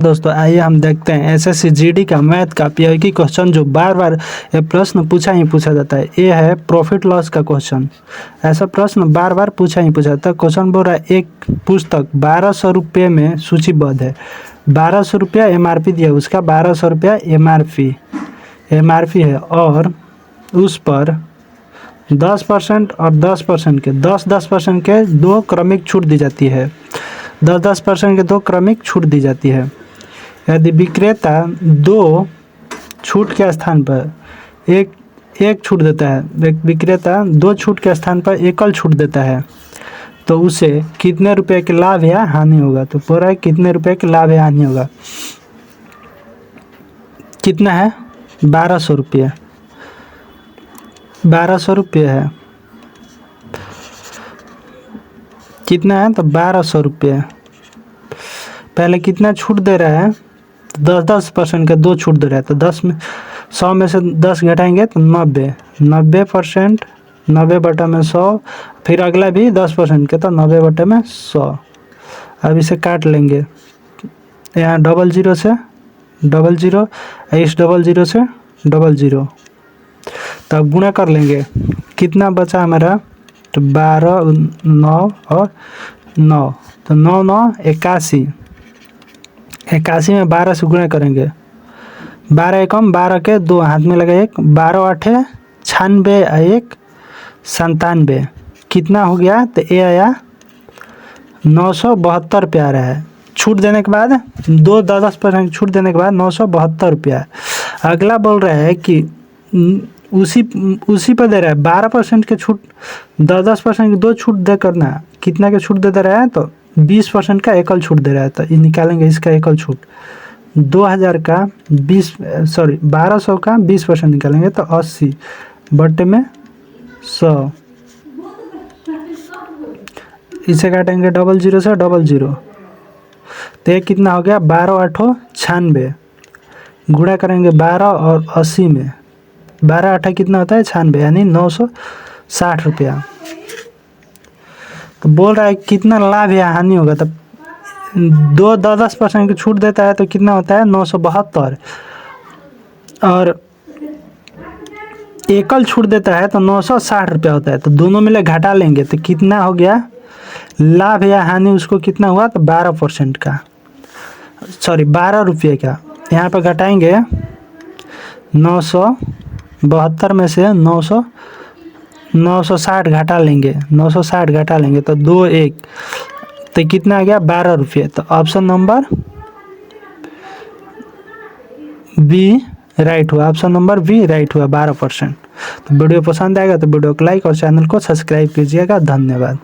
दोस्तों आइए हम देखते हैं एसएससी जीडी का मैथ का पीआईक्यू क्वेश्चन जो बार बार ये प्रश्न पूछा ही पूछा जाता है। ये है प्रॉफिट लॉस का क्वेश्चन। ऐसा प्रश्न बार बार पूछा ही पूछा जाता है। क्वेश्चन बोल रहा है एक पुस्तक 1200 रुपये में सूचीबद्ध है। 1200 रुपया एमआरपी दिया, उसका 1200 रुपया एमआरपी है और उस पर 10% और 10% के 10% के दो क्रमिक छूट दी जाती है। 10% के दो क्रमिक छूट दी जाती है। यदि विक्रेता दो छूट के स्थान पर एक छूट देता है, विक्रेता दो छूट के स्थान पर एकल छूट देता है तो उसे कितने रुपए के लाभ या हानि होगा। तो पूरा है कितने रुपए के लाभ या हानि होगा। कितना है 1200 रुपये, 1200 रुपये है। कितना है तो 1200 रुपये। पहले कितना छूट दे रहा है, 10% के दो छूट दे रहा है। तो 100 में से 10 घटाएंगे तो 90%, 90 बटा में 100, फिर अगला भी 10% के तो 90 बटे में 100। अब इसे काट लेंगे, यहाँ 00 से 00, इस 00 से 00, तब गुणा कर लेंगे। कितना बचा हमारा तो 12, 9 और 9, तो 9 9 81। 81 में 12 से गुणा करेंगे। 12 एकम 12 के दो हाथ में लगा एक, 12 8 96, 1 97। कितना हो गया तो ये आया 972 रुपया आ रहा है। छूट देने के बाद 10% छूट देने के बाद 972 रुपया। अगला बोल रहा है कि उसी पर दे रहा है 12% के छूट, 10% की दो छूट दे करना। कितना के छूट दे रहा है तो 20% का एकल छूट दे रहा है। तो ये निकालेंगे इसका एकल छूट। 1200 का 20% निकालेंगे तो 80 बटे में 100। इसे काटेंगे 00 से 00, तो ये कितना हो गया 12 8 96। गुणा करेंगे 12 और 80 में, 12 8 कितना होता है 96, यानी 960 रुपया। तो बोल रहा है कितना लाभ या हानि होगा। तब 10% की छूट देता है तो कितना होता है 972, और एकल छूट देता है तो 960 रुपया होता है। तो दोनों मिले घटा लेंगे तो कितना हो गया लाभ या हानि, उसको कितना हुआ तो 12% का, 12 रुपये का। यहाँ पर घटाएंगे 972 में से 960 घटा लेंगे, 960 घटा लेंगे तो 2 1, तो कितना आ गया 12 रुपये। तो ऑप्शन नंबर बी राइट हुआ, ऑप्शन नंबर बी राइट हुआ 12%। तो वीडियो पसंद आएगा तो वीडियो को लाइक और चैनल को सब्सक्राइब कीजिएगा। धन्यवाद।